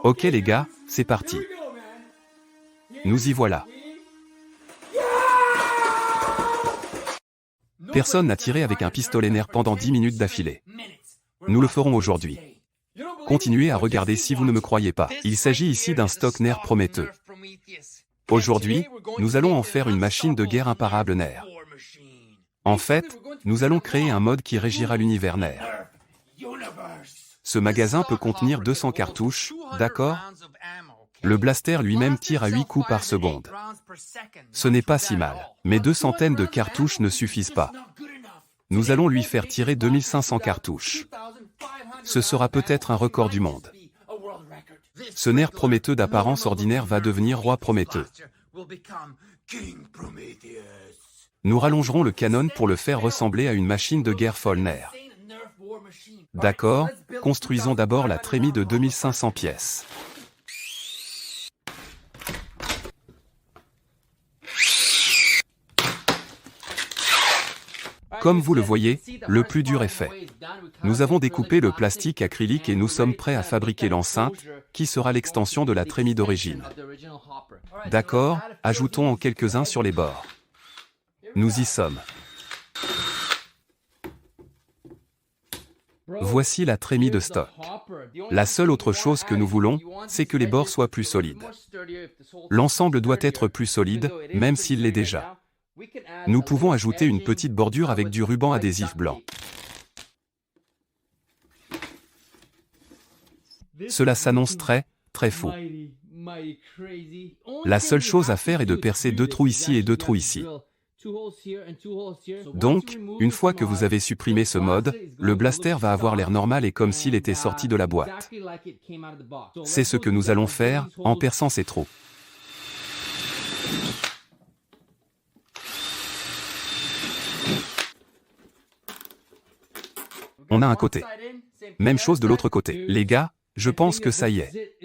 Ok les gars, c'est parti. Nous y voilà. Personne n'a tiré avec un pistolet nerf pendant 10 minutes d'affilée. Nous le ferons aujourd'hui. Continuez à regarder si vous ne me croyez pas. Il s'agit ici d'un stock nerf prometteur. Aujourd'hui, nous allons en faire une machine de guerre imparable nerf. En fait, nous allons créer un mode qui régira l'univers nerf. Ce magasin peut contenir 200 cartouches, d'accord? Le blaster lui-même tire à 8 coups par seconde. Ce n'est pas si mal, mais 2 centaines de cartouches ne suffisent pas. Nous allons lui faire tirer 2500 cartouches. Ce sera peut-être un record du monde. Ce nerf Prométhée d'apparence ordinaire va devenir roi Prométhée. Nous rallongerons le canon pour le faire ressembler à une machine de guerre folle nerf. D'accord, construisons d'abord la trémie de 2500 pièces. Comme vous le voyez, le plus dur est fait. Nous avons découpé le plastique acrylique et nous sommes prêts à fabriquer l'enceinte, qui sera l'extension de la trémie d'origine. D'accord, ajoutons en quelques-uns sur les bords. Nous y sommes. Voici la trémie de stock. La seule autre chose que nous voulons, c'est que les bords soient plus solides. L'ensemble doit être plus solide, même s'il l'est déjà. Nous pouvons ajouter une petite bordure avec du ruban adhésif blanc. Cela s'annonce très fou. La seule chose à faire est de percer 2 trous ici et 2 trous ici. Donc, une fois que vous avez supprimé ce mode, le blaster va avoir l'air normal et comme s'il était sorti de la boîte. C'est ce que nous allons faire, en perçant ces trous. On a un côté. Même chose de l'autre côté. Les gars, je pense que ça y est.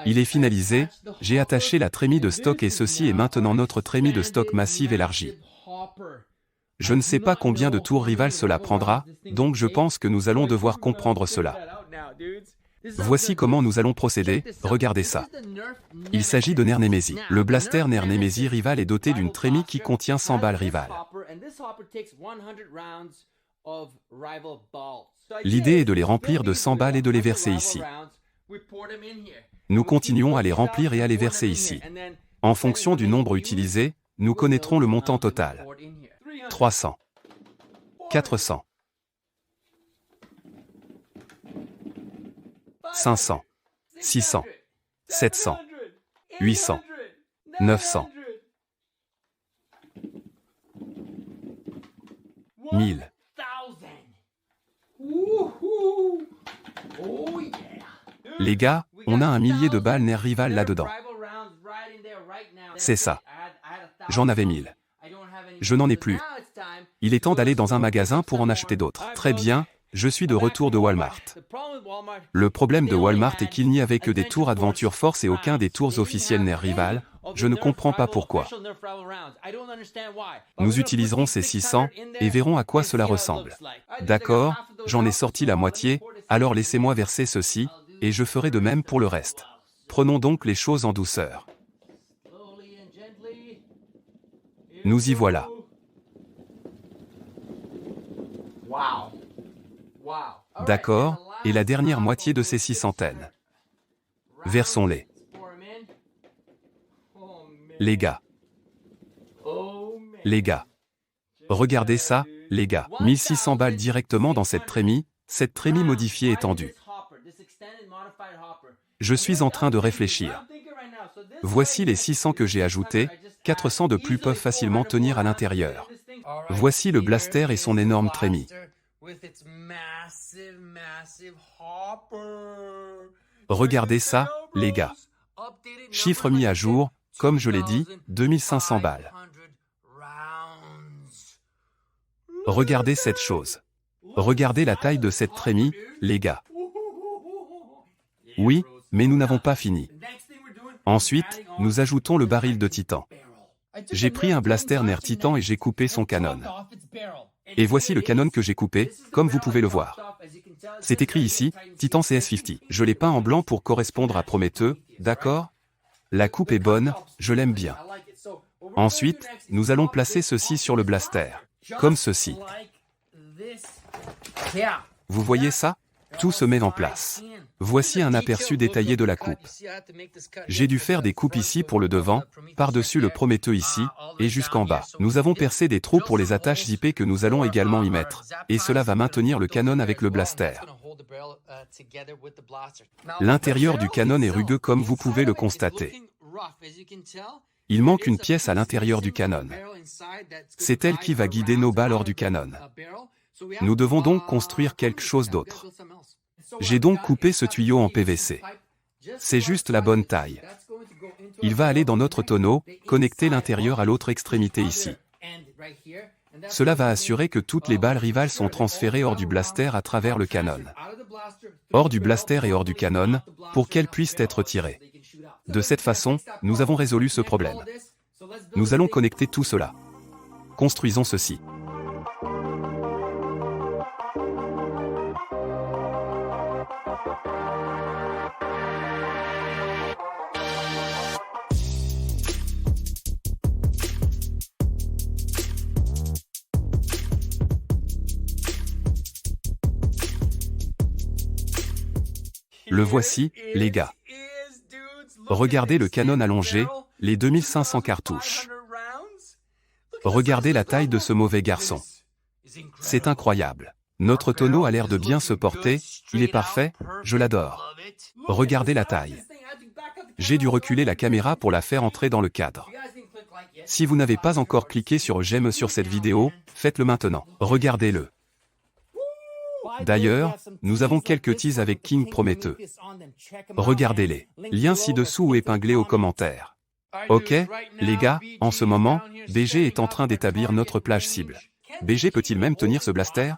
Il est finalisé, j'ai attaché la trémie de stock et ceci est maintenant notre trémie de stock massive élargie. Je ne sais pas combien de tours rivales cela prendra, donc je pense que nous allons devoir comprendre cela. Voici comment nous allons procéder, regardez ça. Il s'agit de Nerf Nemesis. Le blaster Nerf Nemesis rival est doté d'une trémie qui contient 100 balles rivales. L'idée est de les remplir de 100 balles et de les verser ici. Nous continuons à les remplir et à les verser ici. En fonction du nombre utilisé, nous connaîtrons le montant total. 300. 400. 500. 600. 700. 800. 900. 1000. Les gars, on a un millier de balles nerf rivales là-dedans. C'est ça. J'en avais 1000. Je n'en ai plus. Il est temps d'aller dans un magasin pour en acheter d'autres. Très bien, je suis de retour de Walmart. Le problème de Walmart est qu'il n'y avait que des tours Adventure Force et aucun des tours officiels nerf rival. Je ne comprends pas pourquoi. Nous utiliserons ces 600 et verrons à quoi cela ressemble. D'accord, j'en ai sorti la moitié, alors laissez-moi verser ceci, et je ferai de même pour le reste. Prenons donc les choses en douceur. Nous y voilà. D'accord, et la dernière moitié de ces 600. Versons-les. Les gars. Les gars. Regardez ça, les gars. 1600 balles directement dans cette trémie modifiée étendue. Je suis en train de réfléchir. Voici les 600 que j'ai ajoutés, 400 de plus peuvent facilement tenir à l'intérieur. Voici le blaster et son énorme trémie. Regardez ça, les gars. Chiffre mis à jour, comme je l'ai dit, 2500 balles. Regardez cette chose. Regardez la taille de cette trémie, les gars. Oui, mais nous n'avons pas fini. Ensuite, nous ajoutons le baril de titan. J'ai pris un blaster nerf titan et j'ai coupé son canon. Et voici le canon que j'ai coupé, comme vous pouvez le voir. C'est écrit ici, Titan CS50. Je l'ai peint en blanc pour correspondre à Prométhée, d'accord? La coupe est bonne, je l'aime bien. Ensuite, nous allons placer ceci sur le blaster. Comme ceci. Vous voyez ça? Tout se met en place. Voici un aperçu détaillé de la coupe. J'ai dû faire des coupes ici pour le devant, par-dessus le Prométhée ici, et jusqu'en bas. Nous avons percé des trous pour les attaches zippées que nous allons également y mettre, et cela va maintenir le canon avec le blaster. L'intérieur du canon est rugueux comme vous pouvez le constater. Il manque une pièce à l'intérieur du canon. C'est elle qui va guider nos balles hors du canon. Nous devons donc construire quelque chose d'autre. J'ai donc coupé ce tuyau en PVC. C'est juste la bonne taille. Il va aller dans notre tonneau, connecter l'intérieur à l'autre extrémité ici. Cela va assurer que toutes les balles rivales sont transférées hors du blaster à travers le canon. Hors du blaster et hors du canon, pour qu'elles puissent être tirées. De cette façon, nous avons résolu ce problème. Nous allons connecter tout cela. Construisons ceci. Le voici, les gars. Regardez le canon allongé, les 2500 cartouches. Regardez la taille de ce mauvais garçon. C'est incroyable. Notre tonneau a l'air de bien se porter, il est parfait, je l'adore. Regardez la taille. J'ai dû reculer la caméra pour la faire entrer dans le cadre. Si vous n'avez pas encore cliqué sur j'aime sur cette vidéo, faites-le maintenant. Regardez-le. D'ailleurs, nous avons quelques teas avec King Prométhée. Regardez-les. Lien ci-dessous ou épinglé aux commentaires. Ok, les gars, en ce moment, BG est en train d'établir notre plage cible. BG peut-il même tenir ce blaster?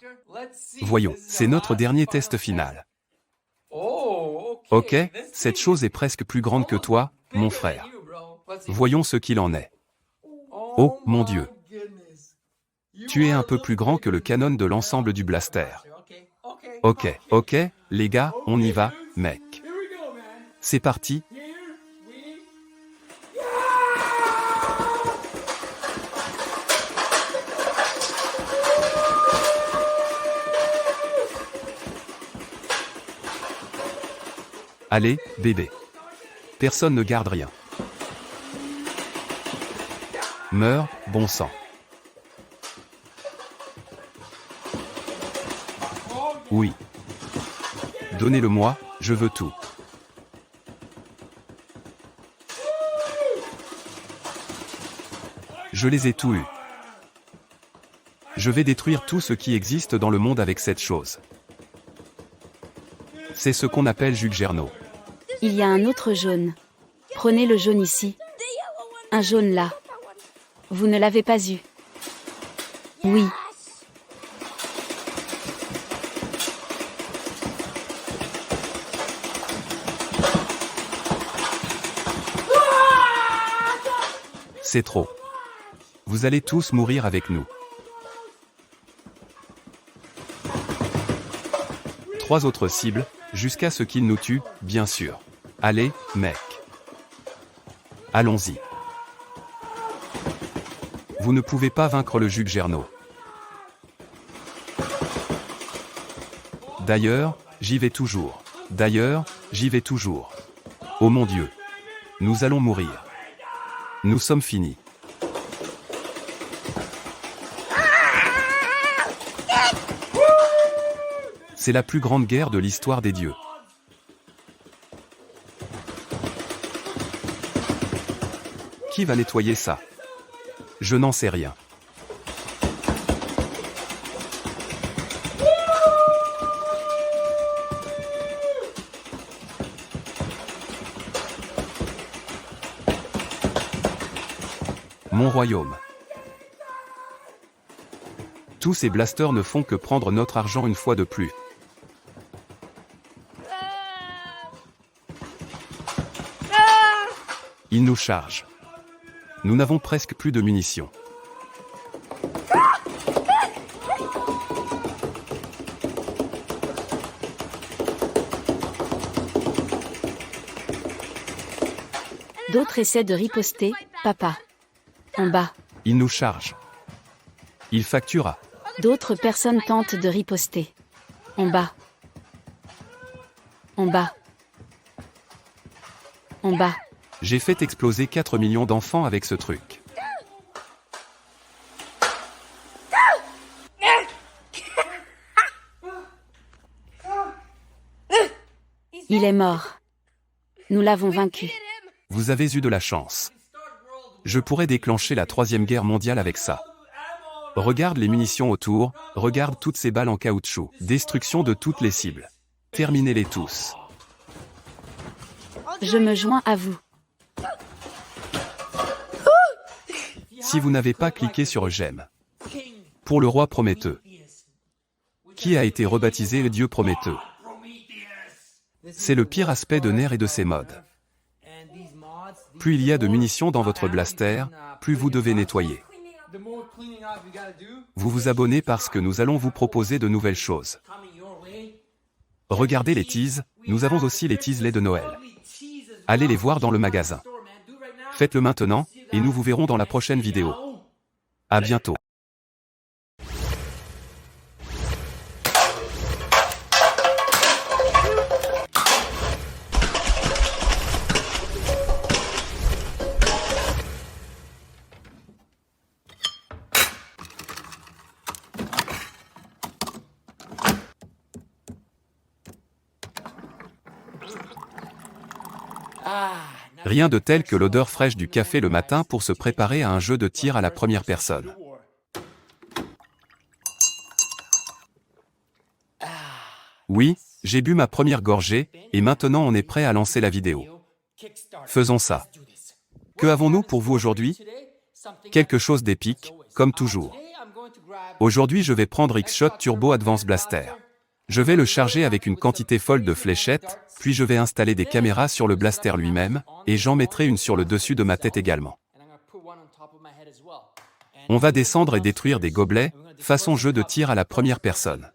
Voyons, c'est notre dernier test final. Ok, cette chose est presque plus grande que toi, mon frère. Voyons ce qu'il en est. Oh, mon Dieu. Tu es un peu plus grand que le canon de l'ensemble du blaster. Ok, les gars, on y va, mec. C'est parti. Allez, bébé. Personne ne garde rien. Meurs, bon sang. Oui. Donnez-le-moi, je veux tout. Je les ai tous eus. Je vais détruire tout ce qui existe dans le monde avec cette chose. C'est ce qu'on appelle Juggernaut. Il y a un autre jaune. Prenez le jaune ici. Un jaune là. Vous ne l'avez pas eu. Oui. C'est trop. Vous allez tous mourir avec nous. 3 autres cibles, jusqu'à ce qu'ils nous tuent, bien sûr. Allez, mec. Allons-y. Vous ne pouvez pas vaincre le Juggernaut. D'ailleurs, j'y vais toujours. Oh mon Dieu. Nous allons mourir. Nous sommes finis. C'est la plus grande guerre de l'histoire des dieux. Qui va nettoyer ça? Je n'en sais rien. Mon royaume. Tous ces blasters ne font que prendre notre argent une fois de plus. Ils nous chargent. Nous n'avons presque plus de munitions. D'autres essaient de riposter, papa. En bas. Il nous charge. Il factura. D'autres personnes tentent de riposter. En bas. En bas. En bas. J'ai fait exploser 4 millions d'enfants avec ce truc. Il est mort. Nous l'avons vaincu. Vous avez eu de la chance. Je pourrais déclencher la 3e guerre mondiale avec ça. Regarde les munitions autour, regarde toutes ces balles en caoutchouc. Destruction de toutes les cibles. Terminez-les tous. Je me joins à vous. Si vous n'avez pas cliqué sur j'aime. Pour le roi Prométhée. Qui a été rebaptisé le dieu Prométhée. C'est le pire aspect de NER et de ses mods. Plus il y a de munitions dans votre blaster, plus vous devez nettoyer. Vous vous abonnez parce que nous allons vous proposer de nouvelles choses. Regardez les teases, nous avons aussi les teases lait de Noël. Allez les voir dans le magasin. Faites-le maintenant, et nous vous verrons dans la prochaine vidéo. À bientôt. Rien de tel que l'odeur fraîche du café le matin pour se préparer à un jeu de tir à la première personne. Oui, j'ai bu ma première gorgée, et maintenant on est prêt à lancer la vidéo. Faisons ça. Que avons-nous pour vous aujourd'hui? Quelque chose d'épique, comme toujours. Aujourd'hui je vais prendre X-Shot Turbo Advanced Blaster. Je vais le charger avec une quantité folle de fléchettes, puis je vais installer des caméras sur le blaster lui-même, et j'en mettrai une sur le dessus de ma tête également. On va descendre et détruire des gobelets, façon jeu de tir à la première personne.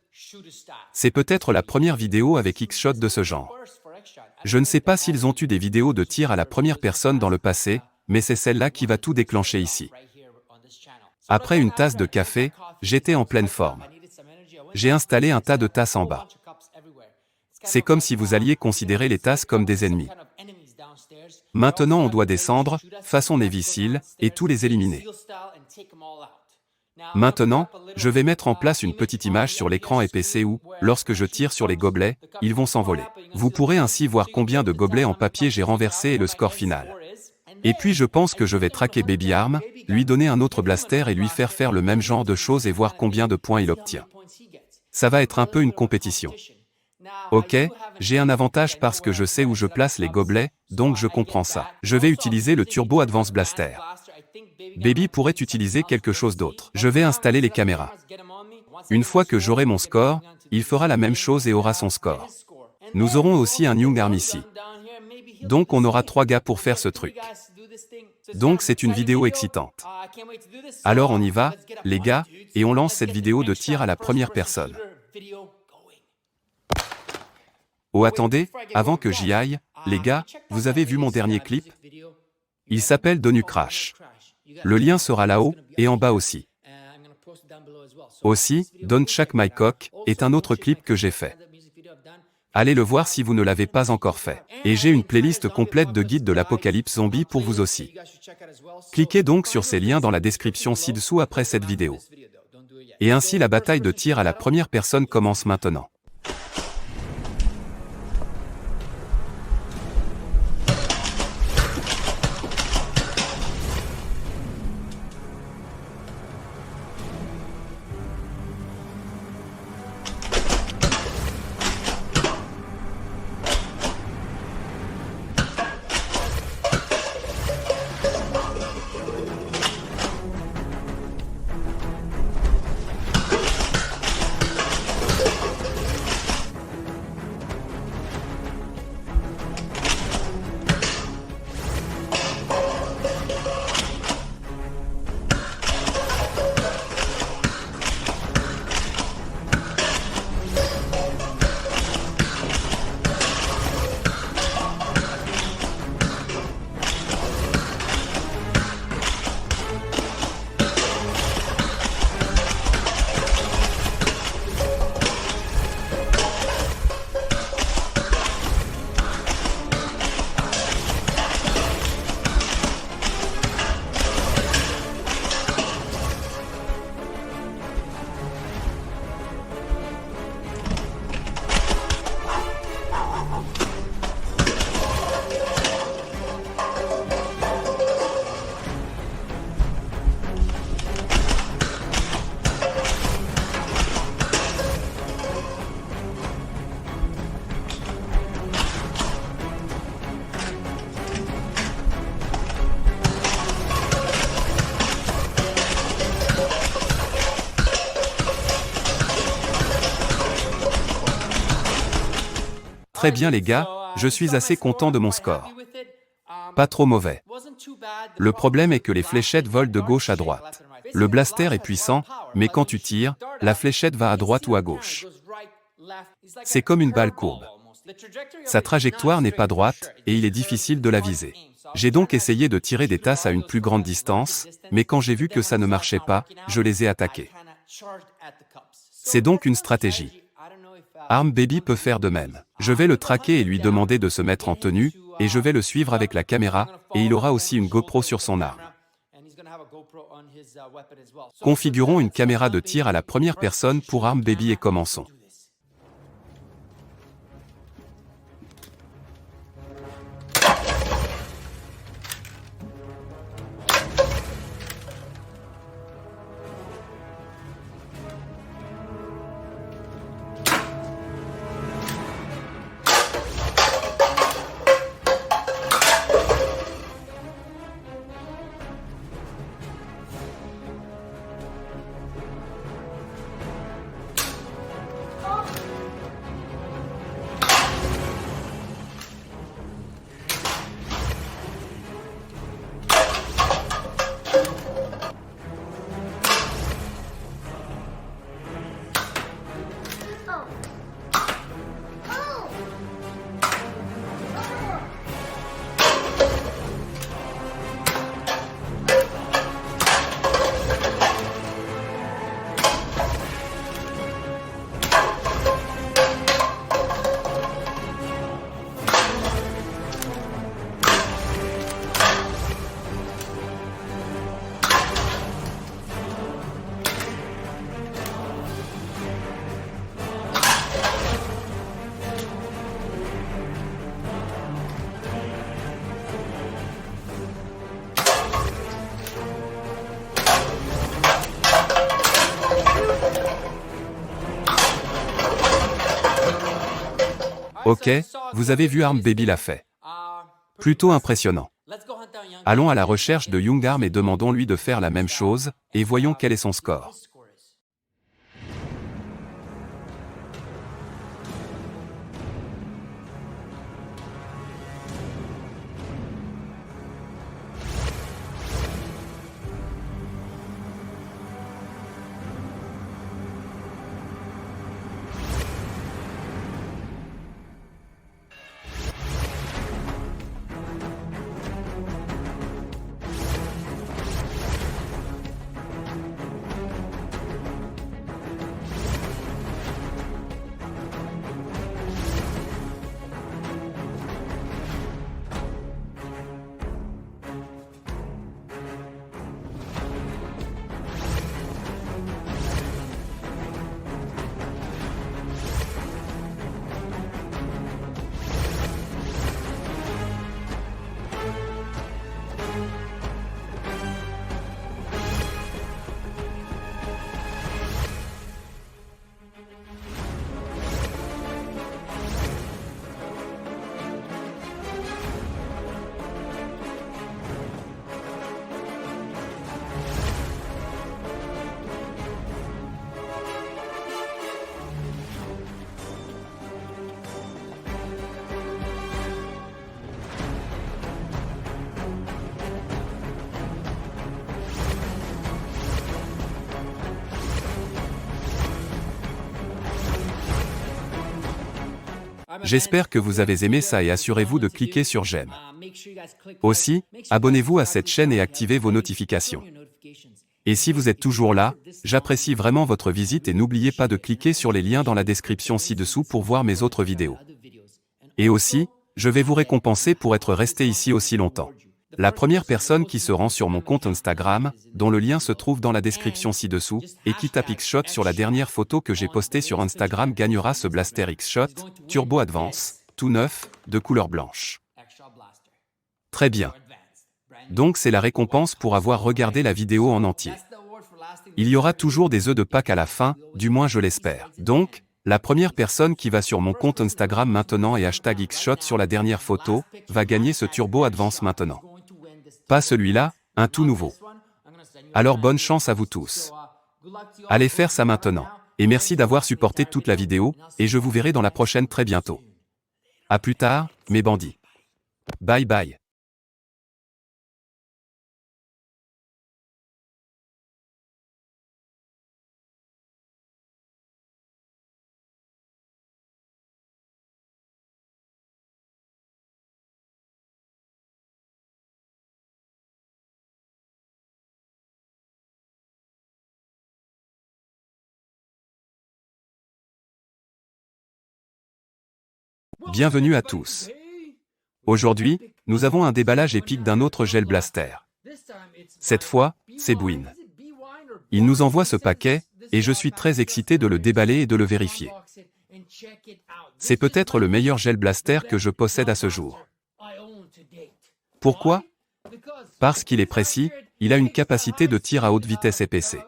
C'est peut-être la première vidéo avec X-Shot de ce genre. Je ne sais pas s'ils ont eu des vidéos de tir à la première personne dans le passé, mais c'est celle-là qui va tout déclencher ici. Après une tasse de café, j'étais en pleine forme. J'ai installé un tas de tasses en bas. C'est comme si vous alliez considérer les tasses comme des ennemis. Maintenant on doit descendre, façon Navy Seal, et tous les éliminer. Maintenant, je vais mettre en place une petite image sur l'écran EPC où, lorsque je tire sur les gobelets, ils vont s'envoler. Vous pourrez ainsi voir combien de gobelets en papier j'ai renversé et le score final. Et puis je pense que je vais traquer Baby Arm, lui donner un autre blaster et lui faire le même genre de choses et voir combien de points il obtient. Ça va être un peu une compétition. Ok, j'ai un avantage parce que je sais où je place les gobelets, donc je comprends ça. Je vais utiliser le Turbo Advanced Blaster. Baby pourrait utiliser quelque chose d'autre. Je vais installer les caméras. Une fois que j'aurai mon score, il fera la même chose et aura son score. Nous aurons aussi un Young Arm ici. Donc on aura 3 gars pour faire ce truc. Donc c'est une vidéo excitante. Alors on y va, les gars, et on lance cette vidéo de tir à la première personne. Oh attendez, avant que j'y aille, les gars, vous avez vu mon dernier clip? Il s'appelle Donu Crash. Le lien sera là-haut, et en bas aussi. Aussi, Don't Shake My Cock est un autre clip que j'ai fait. Allez le voir si vous ne l'avez pas encore fait. Et j'ai une playlist complète de guides de l'apocalypse zombie pour vous aussi. Cliquez donc sur ces liens dans la description ci-dessous après cette vidéo. Et ainsi la bataille de tir à la première personne commence maintenant. Très bien les gars, je suis assez content de mon score. Pas trop mauvais. Le problème est que les fléchettes volent de gauche à droite. Le blaster est puissant, mais quand tu tires, la fléchette va à droite ou à gauche. C'est comme une balle courbe. Sa trajectoire n'est pas droite, et il est difficile de la viser. J'ai donc essayé de tirer des tasses à une plus grande distance, mais quand j'ai vu que ça ne marchait pas, je les ai attaqués. C'est donc une stratégie. Arm Baby peut faire de même. Je vais le traquer et lui demander de se mettre en tenue, et je vais le suivre avec la caméra, et il aura aussi une GoPro sur son arme. Configurons une caméra de tir à la première personne pour Arm Baby et commençons. Ok, vous avez vu Arm Baby l'a fait. Plutôt impressionnant. Allons à la recherche de Young Arm et demandons-lui de faire la même chose, et voyons quel est son score. J'espère que vous avez aimé ça et assurez-vous de cliquer sur j'aime. Aussi, abonnez-vous à cette chaîne et activez vos notifications. Et si vous êtes toujours là, j'apprécie vraiment votre visite et n'oubliez pas de cliquer sur les liens dans la description ci-dessous pour voir mes autres vidéos. Et aussi, je vais vous récompenser pour être resté ici aussi longtemps. La première personne qui se rend sur mon compte Instagram, dont le lien se trouve dans la description ci-dessous, et qui tape X-Shot sur la dernière photo que j'ai postée sur Instagram gagnera ce blaster X-Shot, Turbo Advance, tout neuf, de couleur blanche. Très bien. Donc c'est la récompense pour avoir regardé la vidéo en entier. Il y aura toujours des œufs de Pâques à la fin, du moins je l'espère. Donc, la première personne qui va sur mon compte Instagram maintenant et hashtag Xshot sur la dernière photo, va gagner ce Turbo Advance maintenant. Pas celui-là, un tout nouveau. Alors bonne chance à vous tous. Allez faire ça maintenant. Et merci d'avoir supporté toute la vidéo, et je vous verrai dans la prochaine très bientôt. À plus tard, mes bandits. Bye bye. Bienvenue à tous. Aujourd'hui, nous avons un déballage épique d'un autre gel blaster. Cette fois, c'est Bwin. Il nous envoie ce paquet, et je suis très excité de le déballer et de le vérifier. C'est peut-être le meilleur gel blaster que je possède à ce jour. Pourquoi? Parce qu'il est précis, il a une capacité de tir à haute vitesse et PC.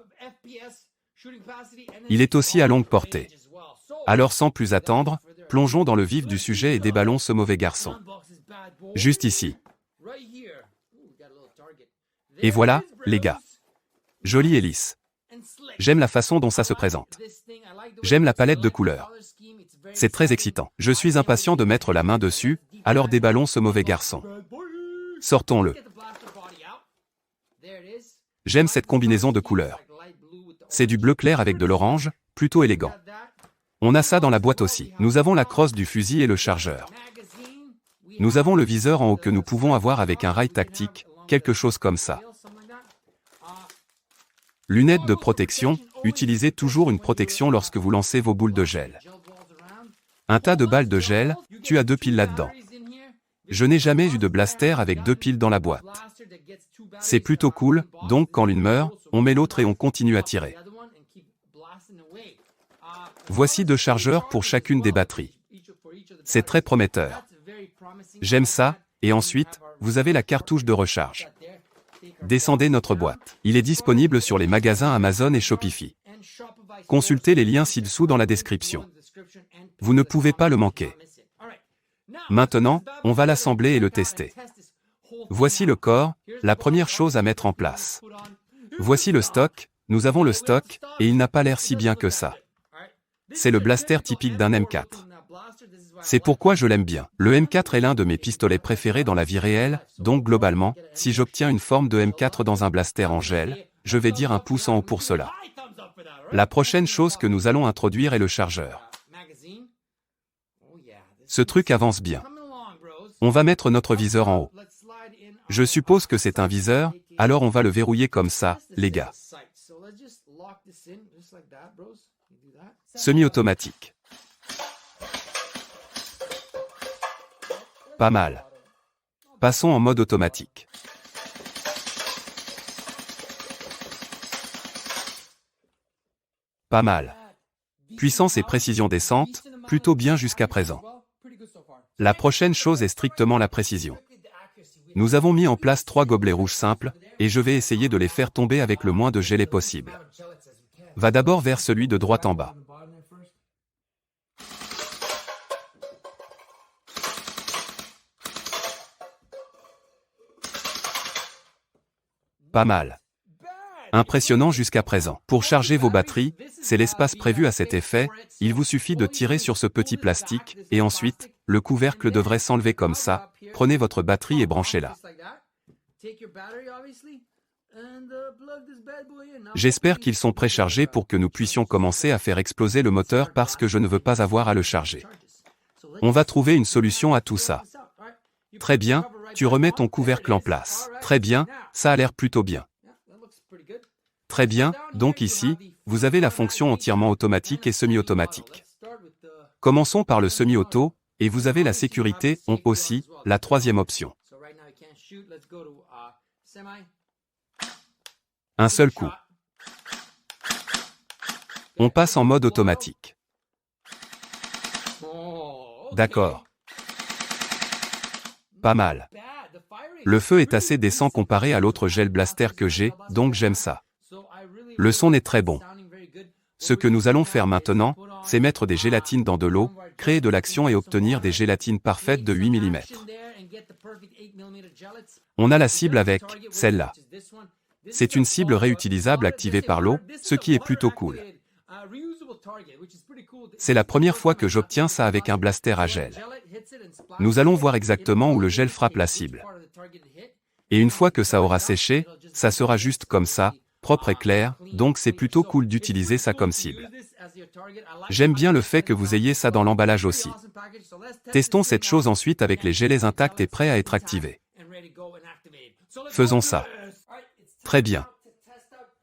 Il est aussi à longue portée. Alors sans plus attendre, plongeons dans le vif du sujet et déballons ce mauvais garçon. Juste ici. Et voilà, les gars. Joli et lisse. J'aime la façon dont ça se présente. J'aime la palette de couleurs. C'est très excitant. Je suis impatient de mettre la main dessus, alors déballons ce mauvais garçon. Sortons-le. J'aime cette combinaison de couleurs. C'est du bleu clair avec de l'orange, plutôt élégant. On a ça dans la boîte aussi. Nous avons la crosse du fusil et le chargeur. Nous avons le viseur en haut que nous pouvons avoir avec un rail tactique, quelque chose comme ça. Lunettes de protection, utilisez toujours une protection lorsque vous lancez vos boules de gel. Un tas de balles de gel, tu as 2 piles là-dedans. Je n'ai jamais eu de blaster avec 2 piles dans la boîte. C'est plutôt cool, donc quand l'une meurt, on met l'autre et on continue à tirer. Voici 2 chargeurs pour chacune des batteries. C'est très prometteur. J'aime ça, et ensuite, vous avez la cartouche de recharge. Descendez notre boîte. Il est disponible sur les magasins Amazon et Shopify. Consultez les liens ci-dessous dans la description. Vous ne pouvez pas le manquer. Maintenant, on va l'assembler et le tester. Voici le corps, la première chose à mettre en place. Voici le stock, nous avons le stock, et il n'a pas l'air si bien que ça. C'est le blaster typique d'un M4. C'est pourquoi je l'aime bien. Le M4 est l'un de mes pistolets préférés dans la vie réelle, donc globalement, si j'obtiens une forme de M4 dans un blaster en gel, je vais dire un pouce en haut pour cela. La prochaine chose que nous allons introduire est le chargeur. Ce truc avance bien. On va mettre notre viseur en haut. Je suppose que c'est un viseur, alors on va le verrouiller comme ça, les gars. Semi-automatique. Pas mal. Passons en mode automatique. Pas mal. Puissance et précision descente, plutôt bien jusqu'à présent. La prochaine chose est strictement la précision. Nous avons mis en place 3 gobelets rouges simples, et je vais essayer de les faire tomber avec le moins de gelée possible. Va d'abord vers celui de droite en bas. Pas mal. Impressionnant jusqu'à présent. Pour charger vos batteries, c'est l'espace prévu à cet effet, il vous suffit de tirer sur ce petit plastique, et ensuite, le couvercle devrait s'enlever comme ça, prenez votre batterie et branchez-la. J'espère qu'ils sont préchargés pour que nous puissions commencer à faire exploser le moteur parce que je ne veux pas avoir à le charger. On va trouver une solution à tout ça. Très bien, tu remets ton couvercle en place. Très bien, ça a l'air plutôt bien. Très bien, donc ici, vous avez la fonction entièrement automatique et semi-automatique. Commençons par le semi-auto, et vous avez la sécurité, on aussi, la troisième option. Un seul coup. On passe en mode automatique. D'accord. Pas mal. Le feu est assez décent comparé à l'autre gel blaster que j'ai, donc j'aime ça. Le son est très bon. Ce que nous allons faire maintenant, c'est mettre des gélatines dans de l'eau, créer de l'action et obtenir des gélatines parfaites de 8 mm. On a la cible avec celle-là. C'est une cible réutilisable activée par l'eau, ce qui est plutôt cool. C'est la première fois que j'obtiens ça avec un blaster à gel. Nous allons voir exactement où le gel frappe la cible. Et une fois que ça aura séché, ça sera juste comme ça, propre et clair, donc c'est plutôt cool d'utiliser ça comme cible. J'aime bien le fait que vous ayez ça dans l'emballage aussi. Testons cette chose ensuite avec les gelets intacts et prêts à être activés. Faisons ça. Très bien.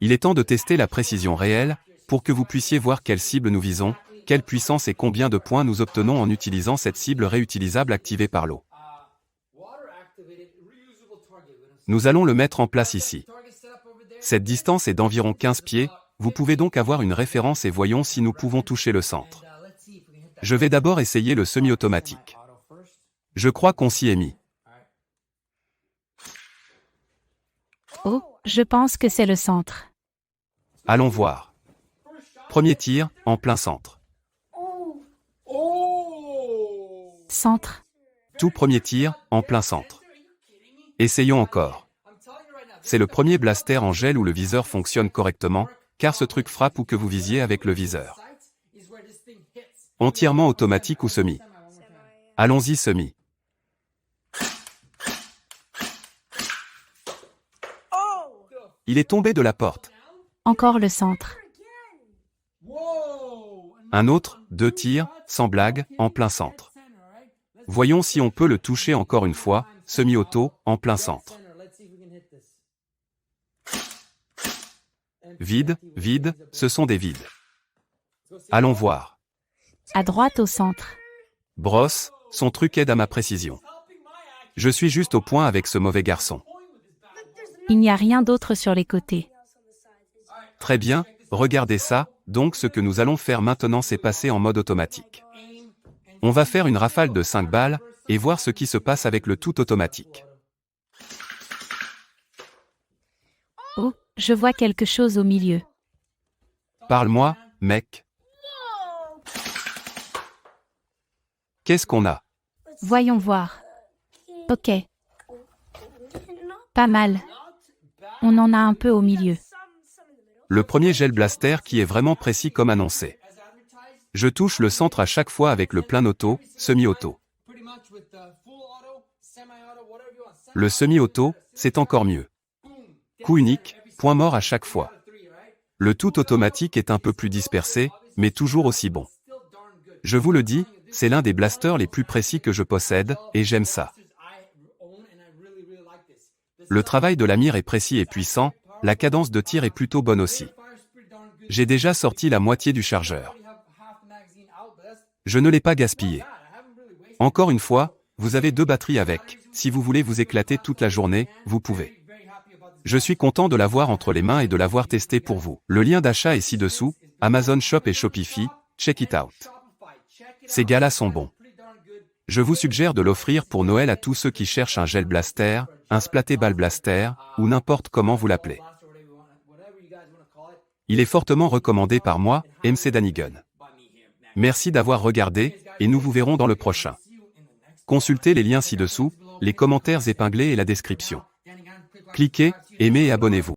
Il est temps de tester la précision réelle, pour que vous puissiez voir quelle cible nous visons, quelle puissance et combien de points nous obtenons en utilisant cette cible réutilisable activée par l'eau. Nous allons le mettre en place ici. Cette distance est d'environ 15 pieds, vous pouvez donc avoir une référence et voyons si nous pouvons toucher le centre. Je vais d'abord essayer le semi-automatique. Je crois qu'on s'y est mis. Oh, je pense que c'est le centre. Allons voir. Premier tir, en plein centre. Centre. Tout premier tir, en plein centre. Essayons encore. C'est le premier blaster en gel où le viseur fonctionne correctement, car ce truc frappe où que vous visiez avec le viseur. Entièrement automatique ou semi. Allons-y semi. Il est tombé de la porte. Encore le centre. Un autre, 2 tirs, sans blague, en plein centre. Voyons si on peut le toucher encore une fois, semi-auto, en plein centre. Vide, vide, ce sont des vides. Allons voir. À droite au centre. Brosse, son truc aide à ma précision. Je suis juste au point avec ce mauvais garçon. Il n'y a rien d'autre sur les côtés. Très bien, regardez ça, donc ce que nous allons faire maintenant c'est passer en mode automatique. On va faire une rafale de 5 balles, et voir ce qui se passe avec le tout automatique. Oh, je vois quelque chose au milieu. Parle-moi, mec. Qu'est-ce qu'on a? Voyons voir. Ok. Pas mal. On en a un peu au milieu. Le premier gel blaster qui est vraiment précis comme annoncé. Je touche le centre à chaque fois avec le plein auto, semi-auto. Le semi-auto, c'est encore mieux. Coup unique, point mort à chaque fois. Le tout automatique est un peu plus dispersé, mais toujours aussi bon. Je vous le dis, c'est l'un des blasters les plus précis que je possède, et j'aime ça. Le travail de la mire est précis et puissant, la cadence de tir est plutôt bonne aussi. J'ai déjà sorti la moitié du chargeur. Je ne l'ai pas gaspillé. Encore une fois, vous avez 2 batteries avec. Si vous voulez vous éclater toute la journée, vous pouvez. Je suis content de l'avoir entre les mains et de l'avoir testé pour vous. Le lien d'achat est ci-dessous, Amazon Shop et Shopify, check it out. Ces gars-là sont bons. Je vous suggère de l'offrir pour Noël à tous ceux qui cherchent un gel blaster, un splatté ball blaster, ou n'importe comment vous l'appelez. Il est fortement recommandé par moi, MC Danigun. Merci d'avoir regardé, et nous vous verrons dans le prochain. Consultez les liens ci-dessous, les commentaires épinglés et la description. Cliquez, aimez et abonnez-vous.